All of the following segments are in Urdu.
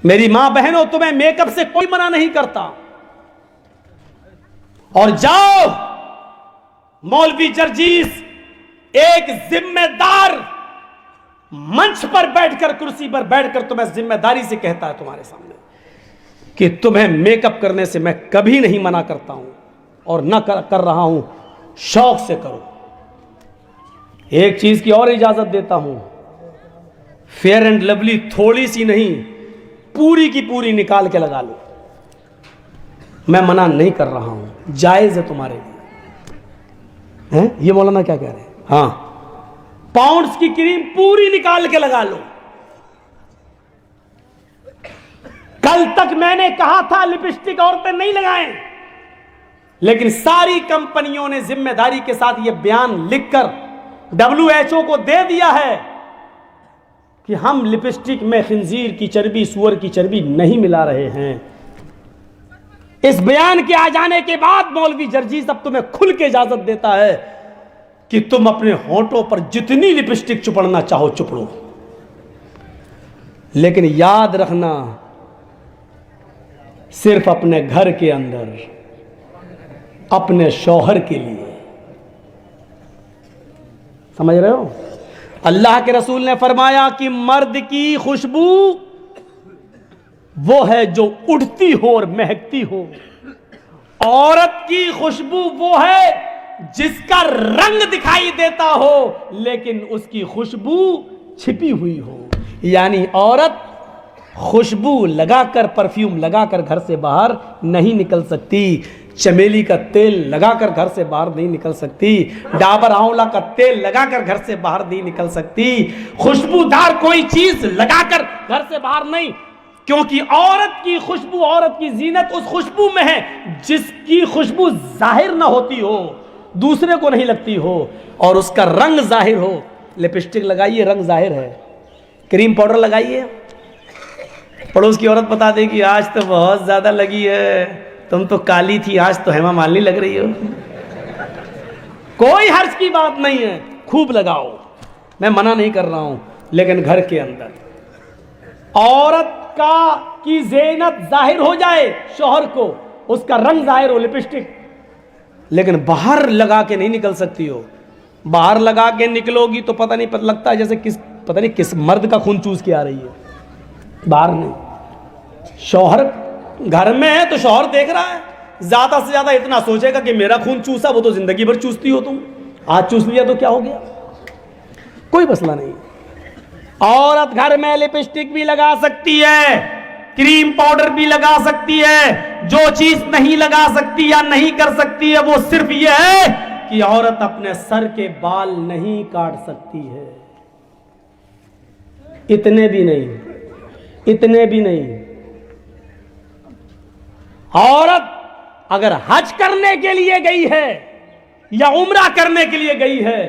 میری ماں بہنوں تمہیں میک اپ سے کوئی منع نہیں کرتا، اور جاؤ مولوی جرجیس ایک ذمہ دار منچ پر بیٹھ کر، کرسی پر بیٹھ کر تمہیں ذمہ داری سے کہتا ہے تمہارے سامنے کہ تمہیں میک اپ کرنے سے میں کبھی نہیں منع کرتا ہوں اور نہ کر رہا ہوں، شوق سے کرو۔ ایک چیز کی اور اجازت دیتا ہوں، فیئر اینڈ لولی تھوڑی سی نہیں، پوری کی پوری نکال کے لگا لو، میں منع نہیں کر رہا ہوں، جائز ہے تمہارے لیے۔ یہ مولانا کیا کہہ رہے ہیں؟ ہاں، پاؤنڈز کی کریم پوری نکال کے لگا لو۔ کل تک میں نے کہا تھا لپسٹک عورتیں نہیں لگائیں، لیکن ساری کمپنیوں نے ذمہ داری کے ساتھ یہ بیان لکھ کر WHO کو دے دیا ہے کہ ہم لپسٹک میں خنزیر کی چربی، سور کی چربی نہیں ملا رہے ہیں۔ اس بیان کے آ جانے کے بعد مولوی جرجیس اب تمہیں کھل کے اجازت دیتا ہے کہ تم اپنے ہونٹوں پر جتنی لپسٹک چپڑنا چاہو چپڑو، لیکن یاد رکھنا صرف اپنے گھر کے اندر، اپنے شوہر کے لیے۔ سمجھ رہے ہو؟ اللہ کے رسول نے فرمایا کہ مرد کی خوشبو وہ ہے جو اٹھتی ہو اور مہکتی ہو، عورت کی خوشبو وہ ہے جس کا رنگ دکھائی دیتا ہو لیکن اس کی خوشبو چھپی ہوئی ہو۔ یعنی عورت خوشبو لگا کر، پرفیوم لگا کر گھر سے باہر نہیں نکل سکتی، چمیلی کا تیل لگا کر گھر سے باہر نہیں نکل سکتی، ڈابر آنولا کا تیل لگا کر گھر سے باہر نہیں نکل سکتی، خوشبودار کوئی چیز لگا کر گھر سے باہر نہیں، کیونکہ عورت کی خوشبو، عورت کی زینت اس خوشبو میں ہے جس کی خوشبو ظاہر نہ ہوتی ہو، دوسرے کو نہیں لگتی ہو، اور اس کا رنگ ظاہر ہو۔ لپسٹک لگائیے، رنگ ظاہر ہے، کریم پاؤڈر لگائیے، پڑوس کی عورت بتا دے کہ آج تو بہت زیادہ لگی ہے، تم تو کالی تھی، آج تو ہیما مالنی لگ رہی ہو۔ کوئی حرج کی بات نہیں ہے، خوب لگاؤ، میں منع نہیں کر رہا ہوں، لیکن گھر کے اندر عورت کی زینت ظاہر ہو جائے، شوہر کو اس کا رنگ ظاہر ہو، لپسٹک، لیکن باہر لگا کے نہیں نکل سکتی ہو۔ باہر لگا کے نکلو گی تو پتہ نہیں لگتا ہے جیسے پتہ نہیں کس مرد کا خون چوس کے آ رہی ہے، باہر نہیں۔ شوہر گھر میں ہے تو شوہر دیکھ رہا ہے، زیادہ سے زیادہ اتنا سوچے گا کہ میرا خون چوسا، وہ تو زندگی بھر چوستی ہو تم، آج چوس لیا تو کیا ہو گیا، کوئی مسئلہ نہیں۔ عورت گھر میں لپسٹک بھی لگا سکتی ہے، کریم پاؤڈر بھی لگا سکتی ہے، جو چیز نہیں لگا سکتی یا نہیں کر سکتی ہے وہ صرف یہ ہے کہ عورت اپنے سر کے بال نہیں کاٹ سکتی ہے، اتنے بھی نہیں، اتنے بھی نہیں۔ عورت اگر حج کرنے کے لیے گئی ہے یا عمرہ کرنے کے لیے گئی ہے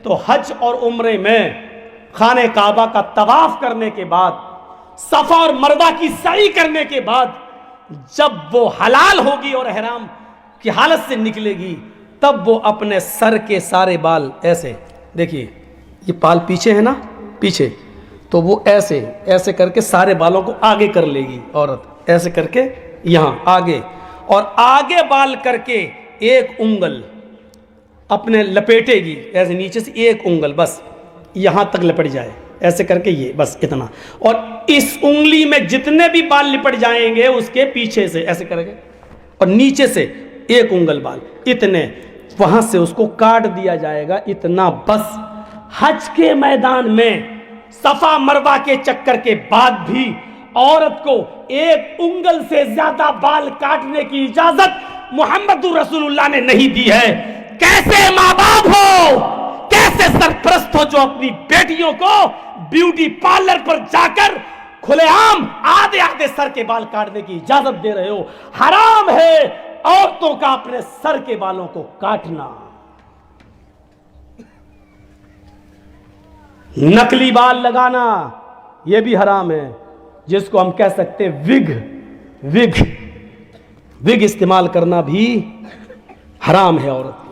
تو حج اور عمرے میں خانہ کعبہ کا طواف کرنے کے بعد، صفا اور مروہ کی سعی کرنے کے بعد، جب وہ حلال ہوگی اور احرام کی حالت سے نکلے گی، تب وہ اپنے سر کے سارے بال ایسے، دیکھیے یہ بال پیچھے ہے نا، پیچھے، تو وہ ایسے ایسے کر کے سارے بالوں کو آگے کر لے گی عورت، ایسے کر کے یہاں آگے، اور آگے بال کر کے ایک انگل اپنے لپیٹے گی، ایسے نیچے سے ایک انگل بس یہاں تک لپٹ جائے، ایسے کر کے یہ بس اتنا، اور اس انگلی میں جتنے بھی بال لپٹ جائیں گے اس کے پیچھے سے ایسے کرے گے، اور نیچے سے ایک انگل بال، اتنے وہاں سے اس کو کاٹ دیا جائے گا، اتنا بس۔ حج کے میدان میں صفا مروہ کے چکر کے بعد بھی عورت کو ایک انگل سے زیادہ بال کاٹنے کی اجازت محمد رسول اللہ نے نہیں دی ہے۔ کیسے ماں باپ ہو، کیسے سرپرست ہو جو اپنی بیٹیوں کو بیوٹی پارلر پر جا کر کھلے عام آدھے آدھے سر کے بال کاٹنے کی اجازت دے رہے ہو۔ حرام ہے عورتوں کا اپنے سر کے بالوں کو کاٹنا۔ نقلی بال لگانا یہ بھی حرام ہے، جس کو ہم کہہ سکتے وگ استعمال کرنا بھی حرام ہے عورت کو۔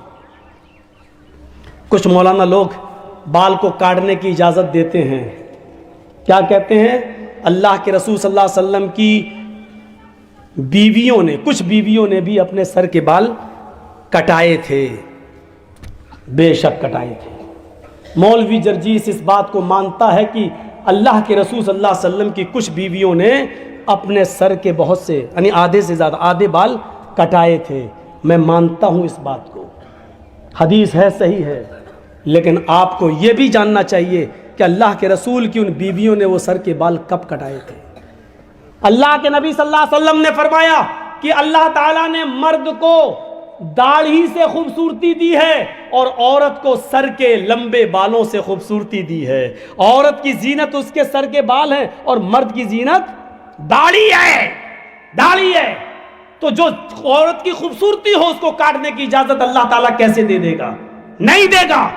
کچھ مولانا لوگ بال کو کاٹنے کی اجازت دیتے ہیں، کیا کہتے ہیں؟ اللہ کے رسول صلی اللہ علیہ وسلم کی بیویوں نے، کچھ بیویوں نے بھی اپنے سر کے بال کٹائے تھے، بے شک کٹائے تھے۔ مولوی جرجیس اس بات کو مانتا ہے کہ اللہ کے رسول صلی اللہ علیہ وسلم کی کچھ بیویوں نے اپنے سر کے بہت سے، یعنی آدھے سے زیادہ، آدھے بال کٹائے تھے۔ میں مانتا ہوں اس بات کو، حدیث ہے، صحیح ہے، لیکن آپ کو یہ بھی جاننا چاہیے کہ اللہ کے رسول کی ان بیویوں نے وہ سر کے بال کب کٹائے تھے۔ اللہ کے نبی صلی اللہ علیہ وسلم نے فرمایا کہ اللہ تعالیٰ نے مرد کو داڑھی سے خوبصورتی دی ہے اور عورت کو سر کے لمبے بالوں سے خوبصورتی دی ہے۔ عورت کی زینت اس کے سر کے بال ہیں اور مرد کی زینت داڑھی ہے، داڑھی ہے۔ تو جو عورت کی خوبصورتی ہو اس کو کاٹنے کی اجازت اللہ تعالیٰ کیسے دے دے گا؟ نہیں دے گا۔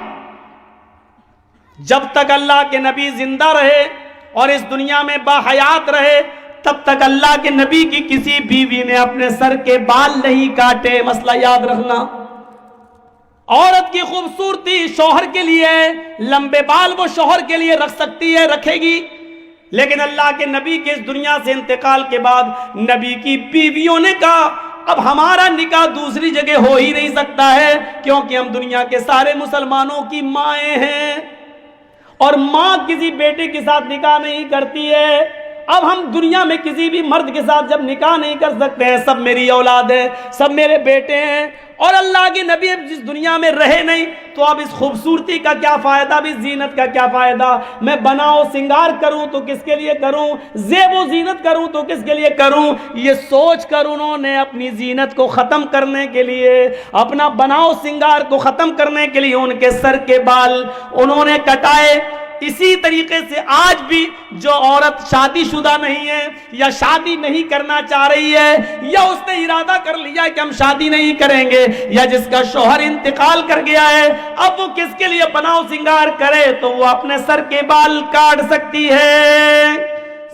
جب تک اللہ کے نبی زندہ رہے اور اس دنیا میں باحیات رہے تب تک اللہ کے نبی کی کسی بیوی نے اپنے سر کے بال نہیں کاٹے۔ مسئلہ یاد رکھنا، عورت کی خوبصورتی شوہر کے لیے، لمبے بال وہ شوہر کے لیے رکھ سکتی ہے، رکھے گی، لیکن اللہ کے نبی کے اس دنیا سے انتقال کے بعد نبی کی بیویوں نے کہا اب ہمارا نکاح دوسری جگہ ہو ہی نہیں سکتا ہے، کیونکہ ہم دنیا کے سارے مسلمانوں کی مائیں ہیں اور ماں کسی بیٹے کے ساتھ نکاح نہیں کرتی ہے۔ اب ہم دنیا میں کسی بھی مرد کے ساتھ جب نکاح نہیں کر سکتے ہیں، سب میری اولاد ہے، سب میرے بیٹے ہیں، اور اللہ کے نبی اب جس دنیا میں رہے نہیں، تو اب اس خوبصورتی کا کیا فائدہ، اب اس زینت کا کیا فائدہ؟ میں بناؤ سنگار کروں تو کس کے لیے کروں، زیب و زینت کروں تو کس کے لیے کروں؟ یہ سوچ کر انہوں نے اپنی زینت کو ختم کرنے کے لیے، اپنا بناؤ سنگار کو ختم کرنے کے لیے ان کے سر کے بال انہوں نے کٹائے۔ اسی طریقے سے آج بھی جو عورت شادی شدہ نہیں ہے یا شادی نہیں کرنا چاہ رہی ہے، یا اس نے ارادہ کر لیا کہ ہم شادی نہیں کریں گے، یا جس کا شوہر انتقال کر گیا ہے، اب وہ کس کے لیے بناؤ سنگار کرے تو وہ اپنے سر کے بال کاٹ سکتی ہے۔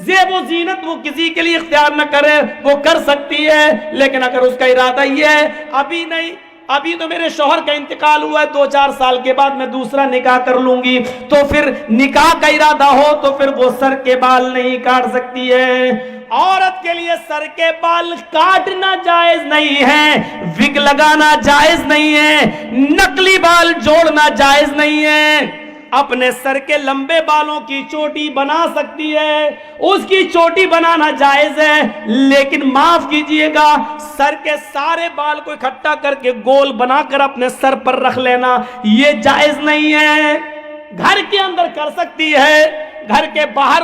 زیب و زینت وہ کسی کے لیے اختیار نہ کرے، وہ کر سکتی ہے، لیکن اگر اس کا ارادہ یہ ہے ابھی نہیں، ابھی تو میرے شوہر کا انتقال ہوا ہے، 2-4 سال کے بعد میں دوسرا نکاح کر لوں گی، تو پھر نکاح کا ارادہ ہو تو پھر وہ سر کے بال نہیں کاٹ سکتی ہے۔ عورت کے لیے سر کے بال کاٹنا جائز نہیں ہے، وگ لگانا جائز نہیں ہے، نقلی بال جوڑنا جائز نہیں ہے۔ اپنے سر کے لمبے بالوں کی چوٹی بنا سکتی ہے، اس کی چوٹی بنانا جائز ہے، لیکن معاف کیجئے گا سر کے سارے بال کو اکٹھا کر کے گول بنا کر اپنے سر پر رکھ لینا یہ جائز نہیں ہے۔ گھر کے اندر کر سکتی ہے، گھر کے باہر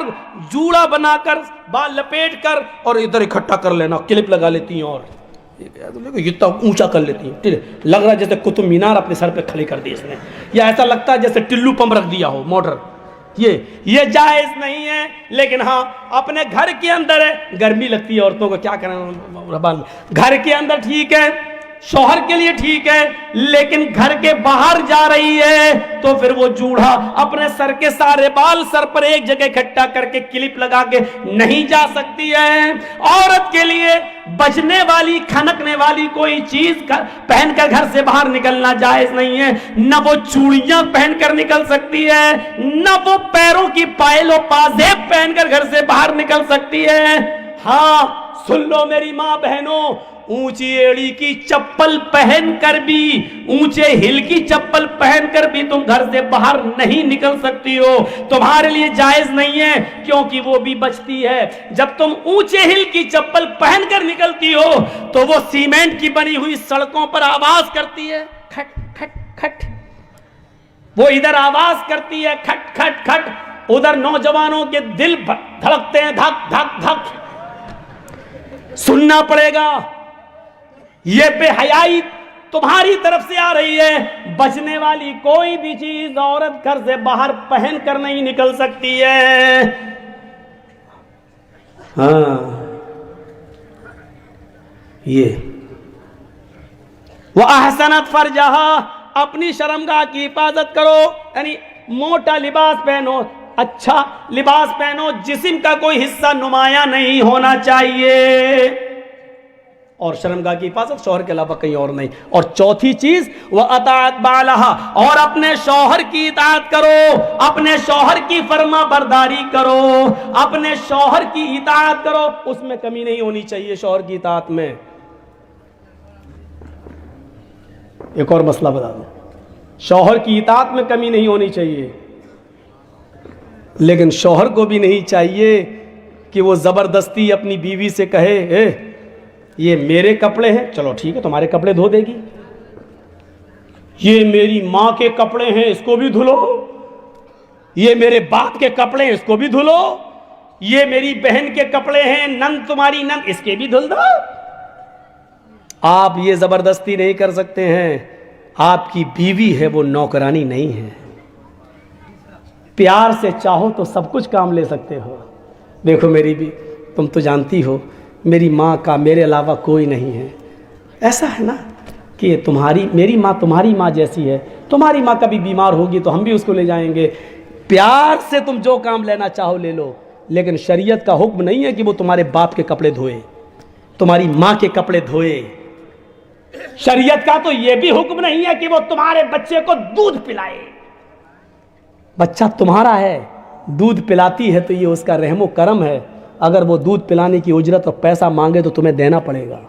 جوڑا بنا کر بال لپیٹ کر اور ادھر اکٹھا کر لینا، کلپ لگا لیتی ہیں اور اتنا اونچا کر لیتی ہیں، لگ رہا ہے جیسے قطب مینار اپنے سر پہ کھڑی کر دی اس نے، یا ایسا لگتا ہے جیسے ٹلو پمپ رکھ دیا ہو موٹر۔ یہ جائز نہیں ہے، لیکن ہاں اپنے گھر کے اندر ہے، گرمی لگتی ہے عورتوں کو، کیا کریں، گھر کے اندر ٹھیک ہے، شوہر کے لیے ٹھیک ہے، لیکن گھر کے باہر جا رہی ہے تو پھر وہ جوڑا اپنے سر کے سارے بال سر پر ایک جگہ اکٹھا کر کے کلپ لگا کے نہیں جا سکتی ہے۔ عورت کے لیے بجنے والی، کھنکنے والی کوئی چیز پہن کر گھر سے باہر نکلنا جائز نہیں ہے، نہ وہ چوڑیاں پہن کر نکل سکتی ہے، نہ وہ پیروں کی پائل و پازیب پہن کر گھر سے باہر نکل سکتی ہے۔ ہاں سن لو میری ماں بہنوں، اونچی ایڑی کی چپل پہن کر بھی، اونچے ہل کی چپل پہن کر بھی تم گھر سے باہر نہیں نکل سکتی ہو، تمہارے لیے جائز نہیں ہے، کیونکہ وہ بھی بچتی ہے۔ جب تم اونچے ہل کی چپل پہن کر نکلتی ہو تو وہ سیمنٹ کی بنی ہوئی سڑکوں پر آواز کرتی ہے، کھٹ کھٹ کھٹ، وہ ادھر آواز کرتی ہے کھٹ کھٹ کھٹ، ادھر نوجوانوں کے دل دھڑکتے ہیں دھک دھک دھک، سننا پڑے گا۔ یہ بے حیائی تمہاری طرف سے آ رہی ہے۔ بچنے والی کوئی بھی چیز عورت گھر سے باہر پہن کر نہیں نکل سکتی ہے۔ ہاں یہ وَأَحْسَنَتْ فَرْجَهَا، اپنی شرمگاہ کی حفاظت کرو، یعنی موٹا لباس پہنو، اچھا لباس پہنو، جسم کا کوئی حصہ نمایاں نہیں ہونا چاہیے۔ اور شرمگاہ کی حفاظت شوہر کے علاوہ کہیں اور نہیں. اور چوتھی چیز وَأَطَاعَتْ بَعْلَهَا، اور اپنے شوہر کی اطاعت کرو، اپنے شوہر کی فرما برداری کرو، اپنے شوہر کی اطاعت کرو، اس میں کمی نہیں ہونی چاہیے. شوہر کی اطاعت میں ایک اور مسئلہ بتا دوں، شوہر کی اطاعت میں کمی نہیں ہونی چاہیے، لیکن شوہر کو بھی نہیں چاہیے کہ وہ زبردستی اپنی بیوی سے کہے اے یہ میرے کپڑے ہیں، چلو ٹھیک ہے تمہارے کپڑے دھو دے گی، یہ میری ماں کے کپڑے ہیں اس کو بھی دھلو، یہ میرے باپ کے کپڑے ہیں اس کو بھی دھلو، یہ میری بہن کے کپڑے ہیں نند تمہاری نند اس کے بھی دھل دو. آپ یہ زبردستی نہیں کر سکتے ہیں، آپ کی بیوی ہے وہ نوکرانی نہیں ہے. پیار سے چاہو تو سب کچھ کام لے سکتے ہو. دیکھو میری بھی تم تو جانتی ہو میری ماں کا میرے علاوہ کوئی نہیں ہے. ایسا ہے نا کہ میری ماں تمہاری ماں جیسی ہے، تمہاری ماں کبھی بیمار ہوگی تو ہم بھی اس کو لے جائیں گے. پیار سے تم جو کام لینا چاہو لے لو، لیکن شریعت کا حکم نہیں ہے کہ وہ تمہارے باپ کے کپڑے دھوئے، تمہاری ماں کے کپڑے دھوئے. شریعت کا تو یہ بھی حکم نہیں ہے کہ وہ تمہارے بچے کو دودھ پلائے. بچہ تمہارا ہے، دودھ پلاتی ہے تو یہ اس کا رحم و کرم ہے. اگر وہ دودھ پلانے کی اجرت اور پیسہ مانگے تو تمہیں دینا پڑے گا.